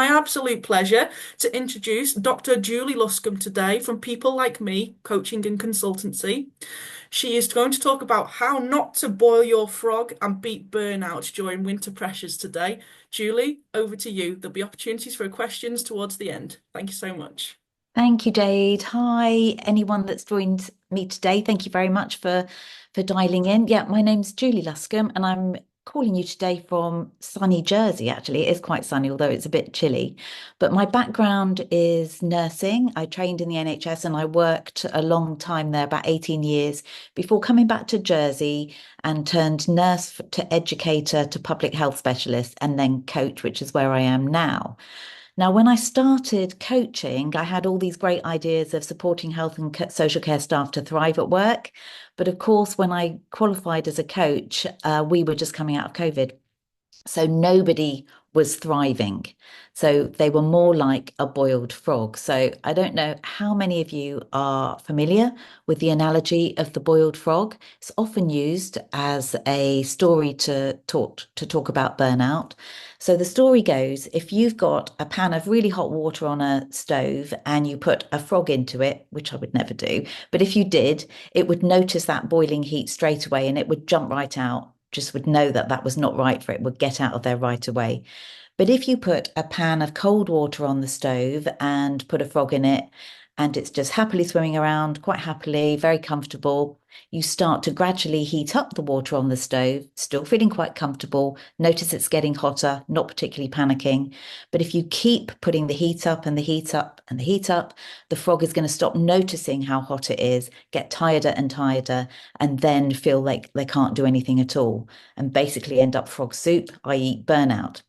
my absolute pleasure to introduce Dr. Julie Luscombe today from People Like Me, Coaching and Consultancy. She is going to talk about how not to boil your frog and beat burnout during winter pressures today. Julie, over to you. There'll be opportunities for questions towards the end. Thank you so much. Thank you, Jade. Hi, anyone that's joined me today. Thank you very much for dialing in. Yeah, my name's Julie Luscombe, and I'm calling you today from sunny Jersey. Actually, it is quite sunny, although it's a bit chilly. But my background is nursing. I trained in the NHS and I worked a long time there, about 18 years, before coming back to Jersey and turned nurse to educator to public health specialist and then coach, which is where I am now. Now, when I started coaching, I had all these great ideas of supporting health and social care staff to thrive at work. But of course, when I qualified as a coach, we were just coming out of COVID. So nobody was thriving. So they were more like a boiled frog. So I don't know how many of you are familiar with the analogy of the boiled frog. It's often used as a story to talk about burnout. So the story goes, if you've got a pan of really hot water on a stove and you put a frog into it, which I would never do, but if you did, it would notice that boiling heat straight away and it would jump right out, just would know that that was not right for it, would get out of there right away. But if you put a pan of cold water on the stove and put a frog in it, and it's just happily swimming around, quite happily, very comfortable, you start to gradually heat up the water on the stove, still feeling quite comfortable. Notice it's getting hotter, not particularly panicking. But if you keep putting the heat up and the heat up and the heat up, the frog is going to stop noticing how hot it is, get tireder and tireder, and then feel like they can't do anything at all, and basically end up frog soup, i.e., burnout.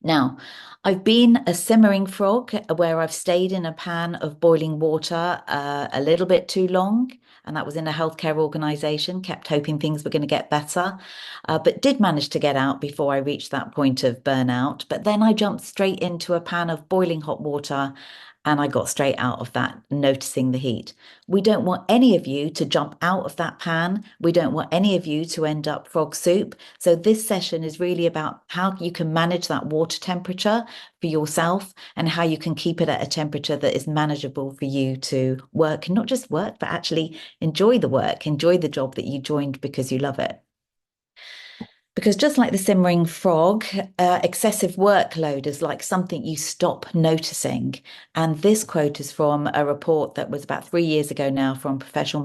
Now, I've been a simmering frog where I've stayed in a pan of boiling water a little bit too long. And that was in a healthcare organization, kept hoping things were going to get better, but did manage to get out before I reached that point of burnout. But then I jumped straight into a pan of boiling hot water and I got straight out of that, noticing the heat. We don't want any of you to jump out of that pan. We don't want any of you to end up frog soup. So this session is really about how you can manage that water temperature for yourself and how you can keep it at a temperature that is manageable for you to work, and not just work, but actually enjoy the work, enjoy the job that you joined because you love it. Because just like the simmering frog, excessive workload is like something you stop noticing. And this quote is from a report that was about 3 years ago now from Professor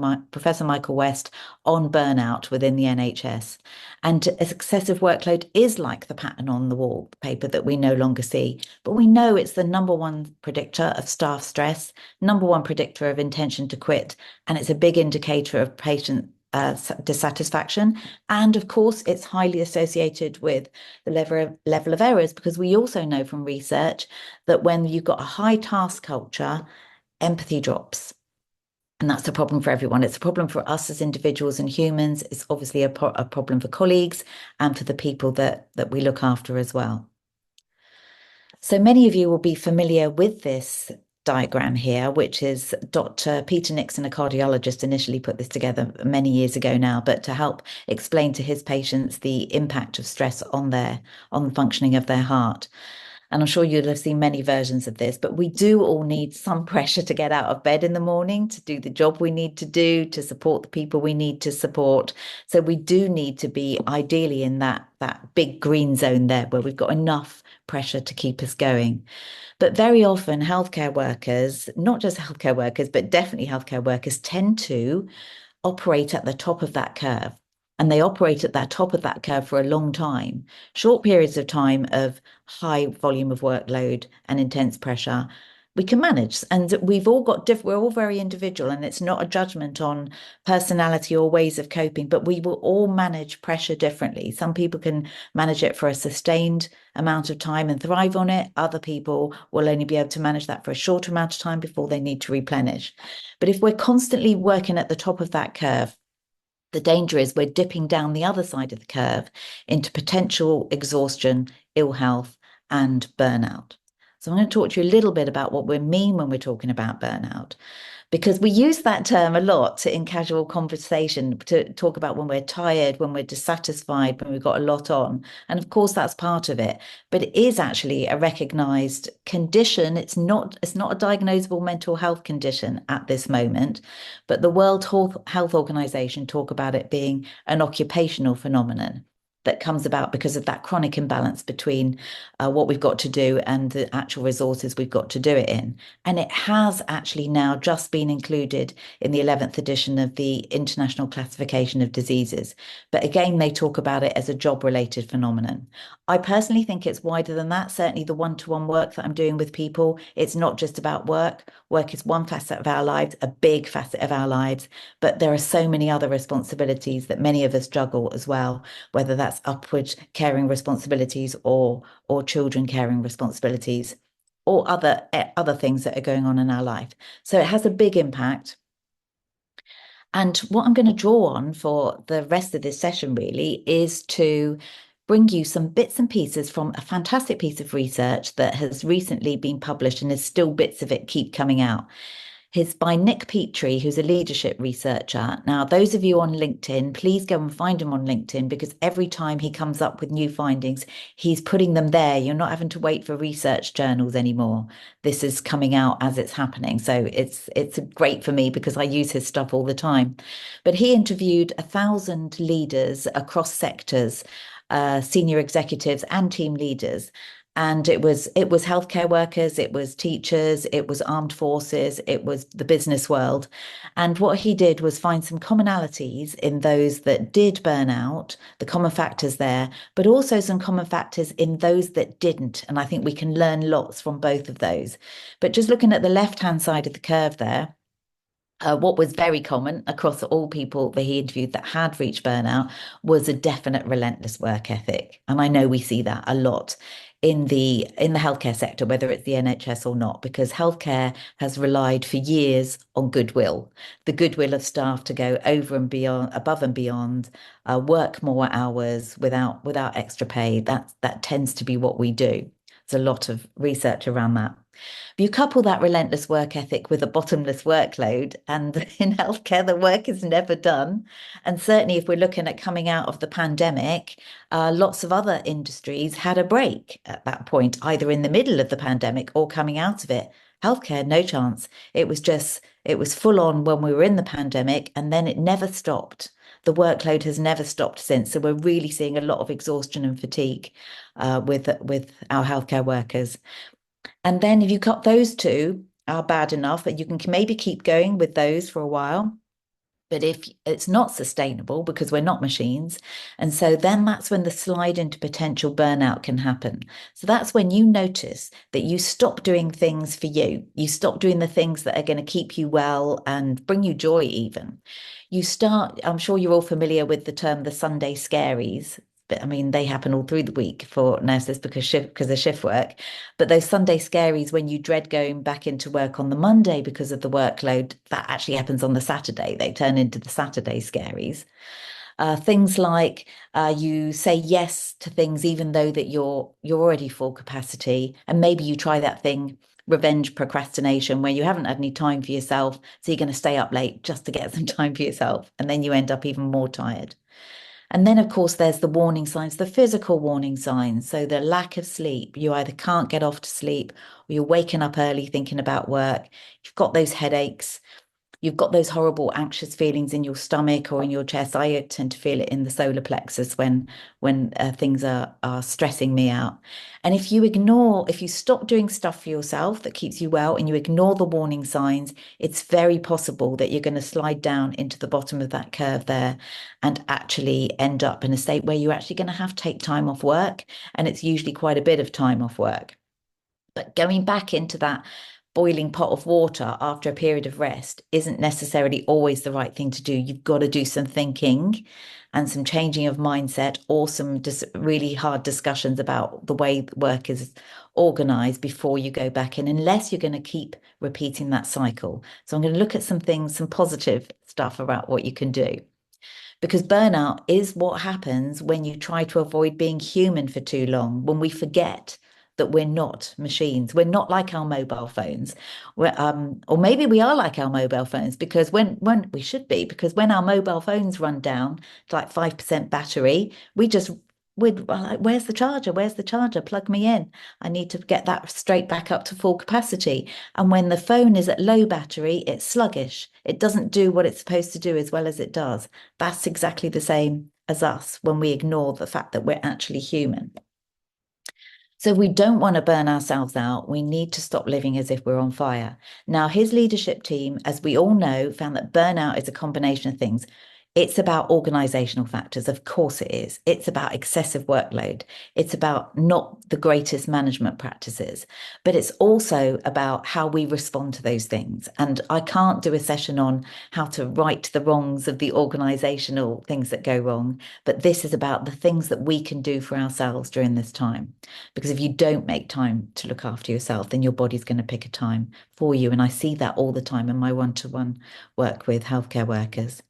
Michael West on burnout within the NHS. And excessive workload is like the pattern on the wallpaper that we no longer see. But we know it's the number one predictor of staff stress, number one predictor of intention to quit, and it's a big indicator of patient dissatisfaction. And of course, it's highly associated with the level of errors, because we also know from research that when you've got a high task culture, empathy drops. And that's a problem for everyone. It's a problem for us as individuals and humans. It's obviously a problem for colleagues and for the people that we look after as well. So many of you will be familiar with this diagram here, which is Dr. Peter Nixon, a cardiologist, initially put this together many years ago now, but to help explain to his patients the impact of stress on the functioning of their heart. And I'm sure you'll have seen many versions of this, but we do all need some pressure to get out of bed in the morning, to do the job we need to do, to support the people we need to support. So we do need to be ideally in that big green zone there where we've got enough pressure to keep us going. But very often healthcare workers, not just healthcare workers, but definitely healthcare workers, tend to operate at the top of that curve. And they operate at that top of that curve for a long time, short periods of time of high volume of workload and intense pressure. We can manage, and we've all got we're all very individual, and it's not a judgment on personality or ways of coping, but we will all manage pressure differently. Some people can manage it for a sustained amount of time and thrive on it. Other people will only be able to manage that for a short amount of time before they need to replenish. But if we're constantly working at the top of that curve, the danger is we're dipping down the other side of the curve into potential exhaustion, ill health, and burnout. So I'm going to talk to you a little bit about what we mean when we're talking about burnout. because we use that term a lot in casual conversation to talk about when we're tired, when we're dissatisfied, when we've got a lot on. And of course, that's part of it. But it is actually a recognized condition. It's not a diagnosable mental health condition at this moment, but the World Health Organization talk about it being an occupational phenomenon that comes about because of that chronic imbalance between what we've got to do and the actual resources we've got to do it in. And it has actually now just been included in the 11th edition of the International Classification of Diseases. But again, they talk about it as a job-related phenomenon. I personally think it's wider than that. Certainly, the one-to-one work that I'm doing with people, it's not just about work. Work is one facet of our lives, a big facet of our lives, but there are so many other responsibilities that many of us juggle as well, whether that's upward caring responsibilities or children caring responsibilities or other things that are going on in our life. So it has a big impact. And what I'm going to draw on for the rest of this session really is to bring you some bits and pieces from a fantastic piece of research that has recently been published, and there's still bits of it keep coming out. It's by Nick Petrie, who's a leadership researcher. Now, those of you on LinkedIn, please go and find him on LinkedIn, because every time he comes up with new findings, he's putting them there. You're not having to wait for research journals anymore. This is coming out as it's happening. So it's great for me because I use his stuff all the time. But he interviewed 1,000 leaders across sectors, senior executives and team leaders. And it was healthcare workers, it was teachers, it was armed forces, it was the business world. And what he did was find some commonalities in those that did burn out, the common factors there, but also some common factors in those that didn't. And I think we can learn lots from both of those. But just looking at the left-hand side of the curve there, what was very common across all people that he interviewed that had reached burnout was a definite relentless work ethic. And I know we see that a lot in the healthcare sector, whether it's the NHS or not, because healthcare has relied for years on goodwill, the goodwill of staff to go over and beyond, above and beyond, work more hours without extra pay. That tends to be what we do. There's a lot of research around that. You couple that relentless work ethic with a bottomless workload, and in healthcare, the work is never done. And certainly, if we're looking at coming out of the pandemic, lots of other industries had a break at that point, either in the middle of the pandemic or coming out of it. Healthcare, no chance. It was full on when we were in the pandemic, and then it never stopped. The workload has never stopped since. So we're really seeing a lot of exhaustion and fatigue with our healthcare workers. And then if you cut those two are bad enough that you can maybe keep going with those for a while. But if it's not sustainable because we're not machines, and so then that's when the slide into potential burnout can happen. So that's when you notice that you stop doing things for you. You stop doing the things that are going to keep you well and bring you joy even. You start, I'm sure you're all familiar with the term the Sunday scaries. But I mean, they happen all through the week for nurses because of shift work. But those Sunday scaries, when you dread going back into work on the Monday because of the workload, that actually happens on the Saturday. They turn into the Saturday scaries. Things like you say yes to things even though that you're already full capacity, and maybe you try that thing, revenge procrastination, where you haven't had any time for yourself, so you're going to stay up late just to get some time for yourself, and then you end up even more tired. And then, of course, there's the warning signs, the physical warning signs. So the lack of sleep, you either can't get off to sleep or you're waking up early thinking about work. You've got those headaches. You've got those horrible anxious feelings in your stomach or in your chest. I tend to feel it in the solar plexus when things are stressing me out. And if you stop doing stuff for yourself that keeps you well and you ignore the warning signs, it's very possible that you're going to slide down into the bottom of that curve there and actually end up in a state where you're actually going to have to take time off work. And it's usually quite a bit of time off work. But going back into that boiling pot of water after a period of rest isn't necessarily always the right thing to do. You've got to do some thinking and some changing of mindset, or some really hard discussions about the way work is organized before you go back in, unless you're going to keep repeating that cycle. So I'm going to look at some things, some positive stuff about what you can do. Because burnout is what happens when you try to avoid being human for too long, when we forget that we're not machines. We're not like our mobile phones. Or maybe we are like our mobile phones because when we should be, because when our mobile phones run down to like 5% battery, we're like, where's the charger? Where's the charger? Plug me in. I need to get that straight back up to full capacity. And when the phone is at low battery, it's sluggish. It doesn't do what it's supposed to do as well as it does. That's exactly the same as us when we ignore the fact that we're actually human. So we don't want to burn ourselves out. We need to stop living as if we're on fire. Now, his leadership team, as we all know, found that burnout is a combination of things. It's about organizational factors. Of course it is. It's about excessive workload. It's about not the greatest management practices, but it's also about how we respond to those things. And I can't do a session on how to right the wrongs of the organizational things that go wrong, but this is about the things that we can do for ourselves during this time. Because if you don't make time to look after yourself, then your body's going to pick a time for you. And I see that all the time in my one-to-one work with healthcare workers.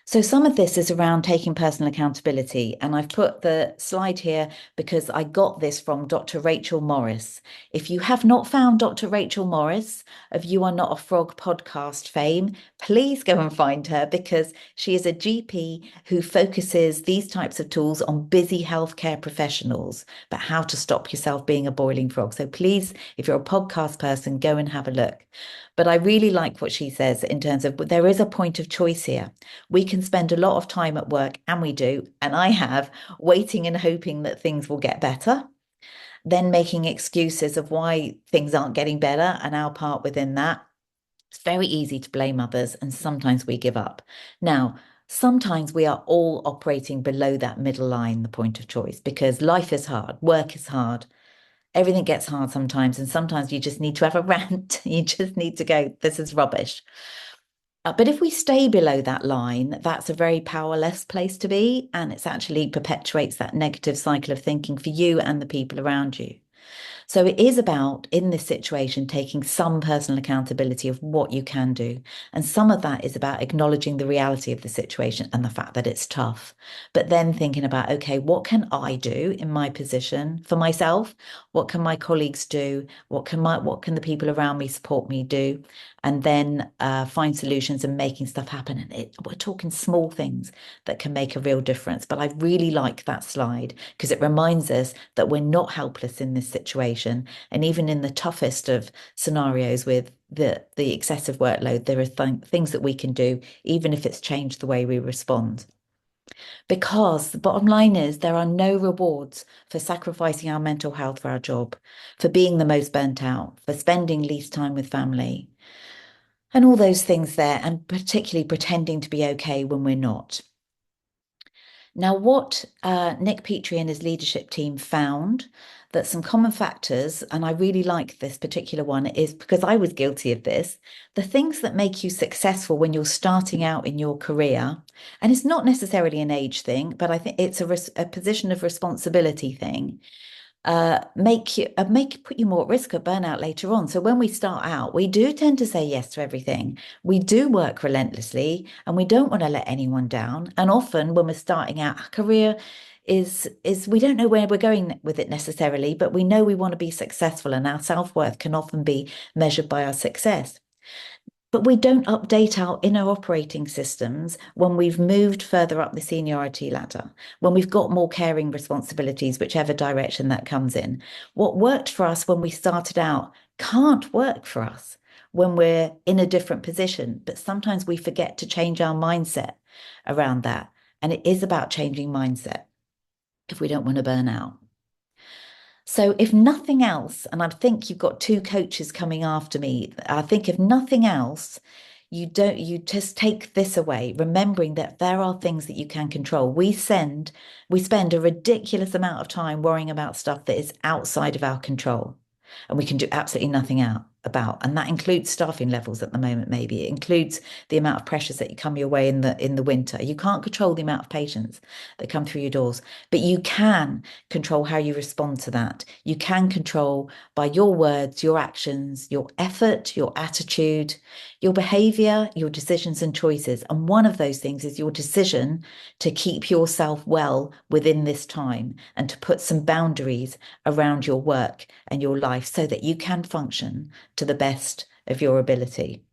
So some of this is around taking personal accountability, and I've put the slide here because I got this from Dr. Rachel Morris. If you have not found Dr. Rachel Morris of You Are Not a Frog podcast fame, please go and find her because she is a GP who focuses these types of tools on busy healthcare professionals, but how to stop yourself being a boiling frog. So please, if you're a podcast person, go and have a look. But I really like what she says in terms of there is a point of choice here. We can spend a lot of time at work, and we do, and I have, waiting and hoping that things will get better, then making excuses of why things aren't getting better and our part within that. It's very easy to blame others, and sometimes we give up. Now, sometimes we are all operating below that middle line, the point of choice, because life is hard, work is hard. Everything gets hard sometimes, and sometimes you just need to have a rant. You just need to go, this is rubbish. But if we stay below that line, that's a very powerless place to be. And it's actually perpetuates that negative cycle of thinking for you and the people around you. So it is about, in this situation, taking some personal accountability of what you can do. And some of that is about acknowledging the reality of the situation and the fact that it's tough. But then thinking about, okay, what can I do in my position for myself? What can my colleagues do? What can the people around me support me do? And then find solutions and making stuff happen. And we're talking small things that can make a real difference. But I really like that slide because it reminds us that we're not helpless in this situation. And even in the toughest of scenarios with the excessive workload, there are things that we can do, even if it's changed the way we respond. Because the bottom line is there are no rewards for sacrificing our mental health for our job, for being the most burnt out, for spending least time with family, and all those things there, and particularly pretending to be okay when we're not. Now, what Nick Petrie and his leadership team found that some common factors, and I really like this particular one, is because I was guilty of this, the things that make you successful when you're starting out in your career, and it's not necessarily an age thing, but I think it's a position of responsibility thing, put you more at risk of burnout later on. So when we start out, we do tend to say yes to everything. We do work relentlessly, and we don't want to let anyone down. And often when we're starting out, our career is we don't know where we're going with it necessarily, but we know we want to be successful, and our self-worth can often be measured by our success. But we don't update our inner operating systems when we've moved further up the seniority ladder, when we've got more caring responsibilities, whichever direction that comes in. What worked for us when we started out can't work for us when we're in a different position. But sometimes we forget to change our mindset around that. And it is about changing mindset if we don't want to burn out. So if nothing else, and I think you've got two coaches coming after me, I think if nothing else, you just take this away, remembering that there are things that you can control. We spend a ridiculous amount of time worrying about stuff that is outside of our control, and we can do absolutely nothing about, and that includes staffing levels at the moment. Maybe it includes the amount of pressures that come your way in the winter. You can't control the amount of patients that come through your doors, but you can control how you respond to that. You can control by your words, your actions, your effort, your attitude, your behavior, your decisions and choices. And one of those things is your decision to keep yourself well within this time and to put some boundaries around your work and your life so that you can function to the best of your ability.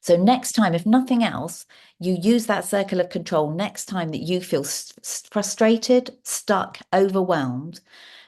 So next time, if nothing else, you use that circle of control next time that you feel frustrated, stuck, overwhelmed.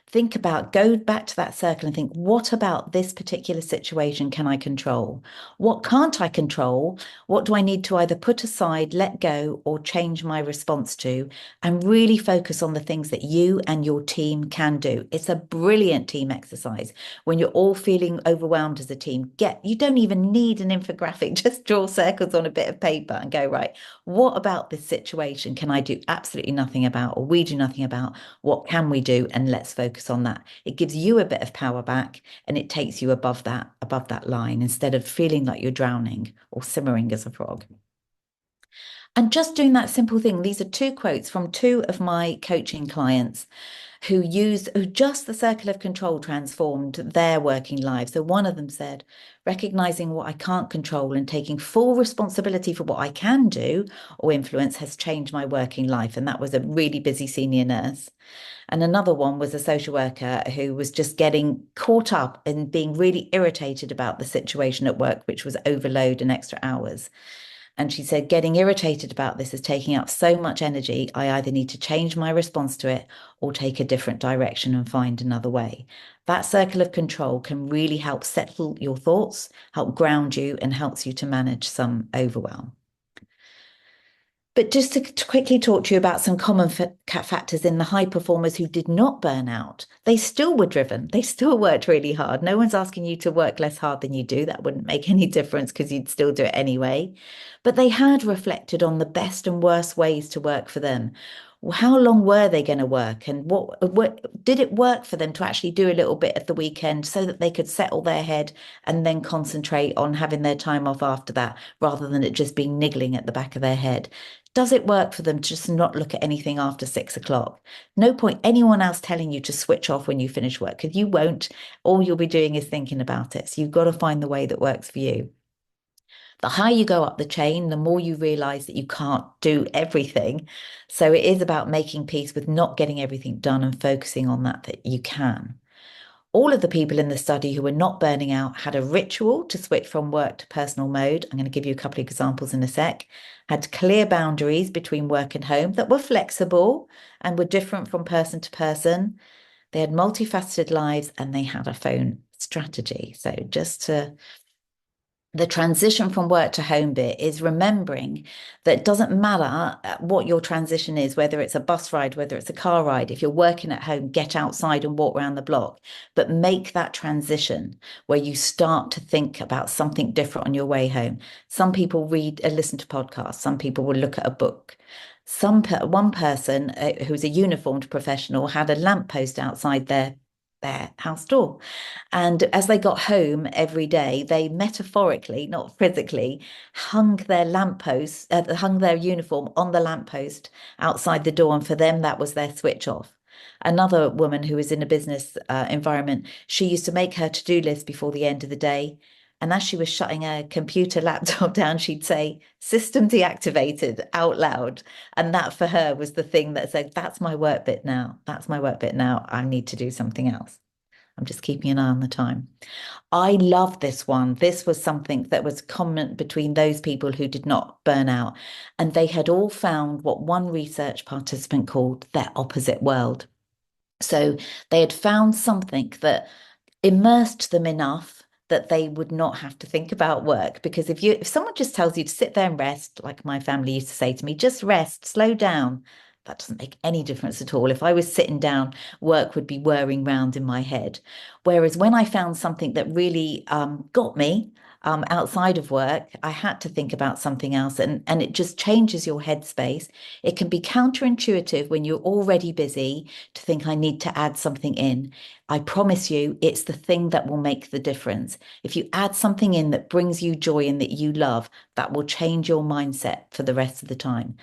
Think about, go back to that circle and think, what about this particular situation can I control? What can't I control? What do I need to either put aside, let go, or change my response to? And really focus on the things that you and your team can do. It's a brilliant team exercise. When you're all feeling overwhelmed as a team, you don't even need an infographic, just draw circles on a bit of paper and go, right, what about this situation can I do absolutely nothing about, or we do nothing about? What can we do? And let's focus on that. It gives you a bit of power back and it takes you above that line instead of feeling like you're drowning or simmering as a frog. And just doing that simple thing. These are two quotes from two of my coaching clients who just the circle of control transformed their working lives. So one of them said, recognizing what I can't control and taking full responsibility for what I can do or influence has changed my working life. And that was a really busy senior nurse. And another one was a social worker who was just getting caught up in being really irritated about the situation at work, which was overload and extra hours. And she said, getting irritated about this is taking up so much energy. I either need to change my response to it or take a different direction and find another way. That circle of control can really help settle your thoughts, help ground you, and helps you to manage some overwhelm. But just to quickly talk to you about some common factors in the high performers who did not burn out, they still were driven. They still worked really hard. No one's asking you to work less hard than you do. That wouldn't make any difference because you'd still do it anyway. But they had reflected on the best and worst ways to work for them. How long were they going to work? And what did it work for them to actually do a little bit at the weekend so that they could settle their head and then concentrate on having their time off after that, rather than it just being niggling at the back of their head? Does it work for them to just not look at anything after 6 o'clock? No point anyone else telling you to switch off when you finish work, because you won't. All you'll be doing is thinking about it. So you've got to find the way that works for you. The higher you go up the chain, the more you realize that you can't do everything. So it is about making peace with not getting everything done and focusing on that you can. All of the people in the study who were not burning out had a ritual to switch from work to personal mode. I'm going to give you a couple of examples in a sec. Had clear boundaries between work and home that were flexible and were different from person to person. They had multifaceted lives and they had a phone strategy. So the transition from work to home bit is remembering that it doesn't matter what your transition is, whether it's a bus ride, whether it's a car ride. If you're working at home, get outside and walk around the block, but make that transition where you start to think about something different on your way home. Some people read and listen to podcasts. Some people will look at a book. One person who's a uniformed professional had a lamppost outside their house door. And as they got home every day, they metaphorically, not physically, hung their hung their uniform on the lamppost outside the door. And for them, that was their switch off. Another woman who was in a business environment, she used to make her to-do list before the end of the day. And as she was shutting her computer laptop down, she'd say, system deactivated out loud. And that for her was the thing that said, that's my work bit now. That's my work bit now. I need to do something else. I'm just keeping an eye on the time. I love this one. This was something that was common between those people who did not burn out. And they had all found what one research participant called their opposite world. So they had found something that immersed them enough that they would not have to think about work. Because if someone just tells you to sit there and rest, like my family used to say to me, just rest, slow down, that doesn't make any difference at all. If I was sitting down, work would be whirring round in my head. Whereas when I found something that really got me outside of work, I had to think about something else, and it just changes your headspace. It can be counterintuitive when you're already busy to think I need to add something in. I promise you, it's the thing that will make the difference. If you add something in that brings you joy and that you love, that will change your mindset for the rest of the time.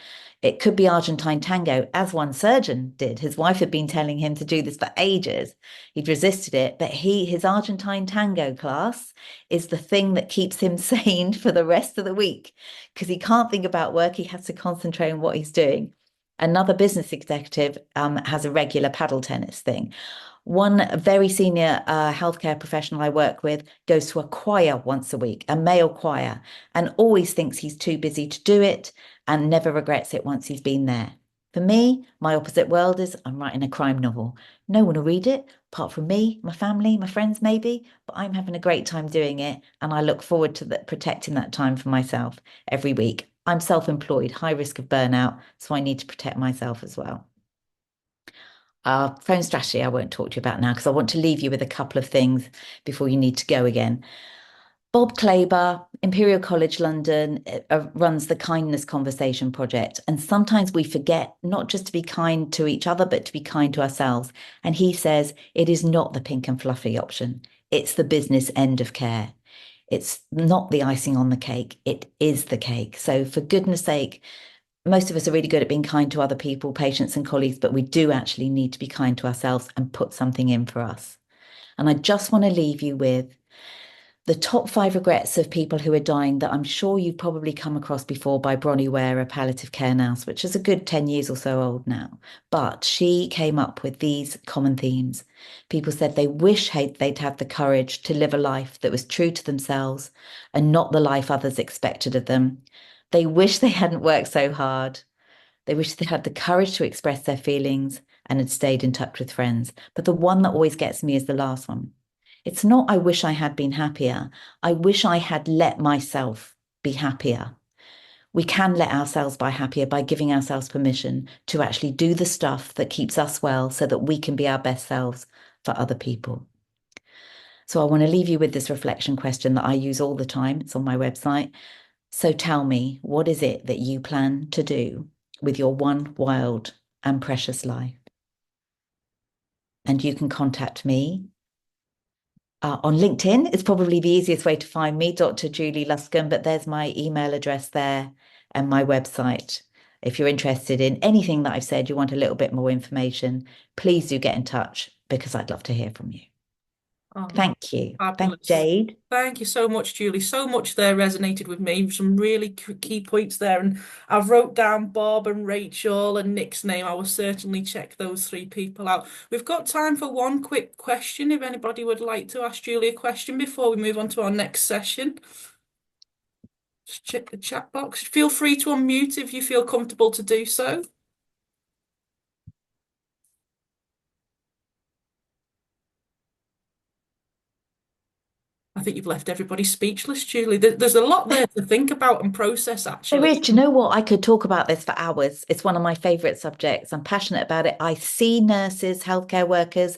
It could be Argentine tango, as one surgeon did. His wife had been telling him to do this for ages. He'd resisted it, but his Argentine tango class is the thing that keeps him sane for the rest of the week because he can't think about work. He has to concentrate on what he's doing. Another business executive has a regular paddle tennis thing. One very senior healthcare professional I work with goes to a choir once a week, a male choir, and always thinks he's too busy to do it and never regrets it once he's been there. For me, my opposite world is I'm writing a crime novel. No one will read it, apart from me, my family, my friends, maybe, but I'm having a great time doing it, and I look forward to protecting that time for myself every week. I'm self-employed, high risk of burnout, so I need to protect myself as well. Phone strategy, I won't talk to you about now because I want to leave you with a couple of things before you need to go again. Bob Claber, Imperial College London, runs the Kindness Conversation Project. And sometimes we forget not just to be kind to each other, but to be kind to ourselves. And he says it is not the pink and fluffy option, it's the business end of care. It's not the icing on the cake, it is the cake. So, for goodness sake, most of us are really good at being kind to other people, patients and colleagues, but we do actually need to be kind to ourselves and put something in for us. And I just want to leave you with the top 5 regrets of people who are dying that I'm sure you've probably come across before by Bronnie Ware, a palliative care nurse, which is a good 10 years or so old now. But she came up with these common themes. People said they wish they'd have the courage to live a life that was true to themselves and not the life others expected of them. They wish they hadn't worked so hard. They wish they had the courage to express their feelings and had stayed in touch with friends. But the one that always gets me is the last one. It's not, I wish I had been happier. I wish I had let myself be happier. We can let ourselves be happier by giving ourselves permission to actually do the stuff that keeps us well so that we can be our best selves for other people. So I want to leave you with this reflection question that I use all the time. It's on my website. So tell me, what is it that you plan to do with your one wild and precious life? And you can contact me on LinkedIn. It's probably the easiest way to find me, Dr. Julie Luscombe, but there's my email address there and my website. If you're interested in anything that I've said, you want a little bit more information, please do get in touch because I'd love to hear from you. Oh, Thank you. Thank you, fabulous. Jade. Thank you so much, Julie. So much there resonated with me. Some really key points there. And I've wrote down Bob and Rachel and Nick's name. I will certainly check those 3 people out. We've got time for one quick question. If anybody would like to ask Julie a question before we move on to our next session, just check the chat box. Feel free to unmute if you feel comfortable to do so. I think you've left everybody speechless, Julie. There's a lot there to think about and process, There actually. is. Do you know what? I could talk about this for hours. It's one of my favorite subjects. I'm passionate about it. I see nurses, healthcare workers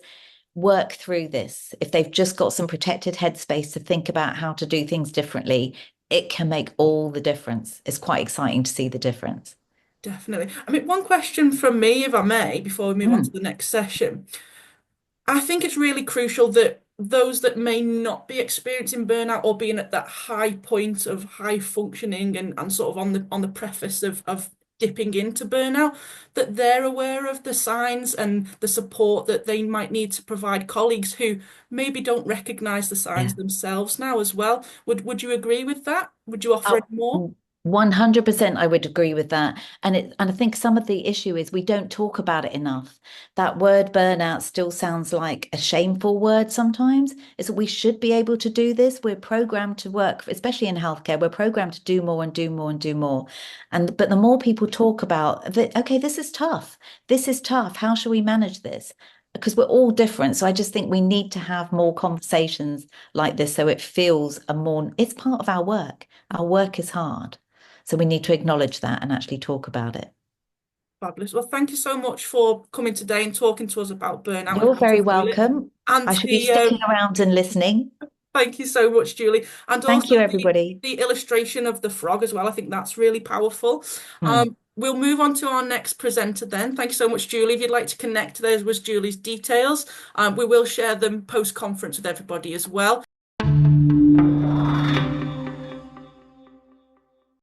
work through this. If they've just got some protected headspace to think about how to do things differently, it can make all the difference. It's quite exciting to see the difference. Definitely. I mean, one question from me, if I may, before we move on to Mm, the next session. I think it's really crucial that those that may not be experiencing burnout or being at that high point of high functioning and sort of on the preface of dipping into burnout, that they're aware of the signs and the support that they might need to provide colleagues who maybe don't recognize the signs yeah. themselves now as well. Would you agree with that? Would you offer Oh, any more? 100% I would agree with that. And I think some of the issue is we don't talk about it enough. That word burnout still sounds like a shameful word sometimes. Is that we should be able to do this. We're programmed to work, especially in healthcare, we're programmed to do more and do more and do more. And but the more people talk about that, okay, this is tough. This is tough. How shall we manage this? Because we're all different. So I just think we need to have more conversations like this so it feels it's part of our work. Our work is hard. So we need to acknowledge that and actually talk about it. Fabulous. Well, thank you so much for coming today and talking to us about burnout and You're how to very avoid it. welcome. And I shall be the sticking around and listening. thank you so much, Julie. And Thank also you, the everybody. the illustration of the frog as well. I think that's really powerful. Hmm. we'll move on to our next presenter then. Thank you so much, Julie. If you'd like to connect, there was Julie's details. We will share them post-conference with everybody as well.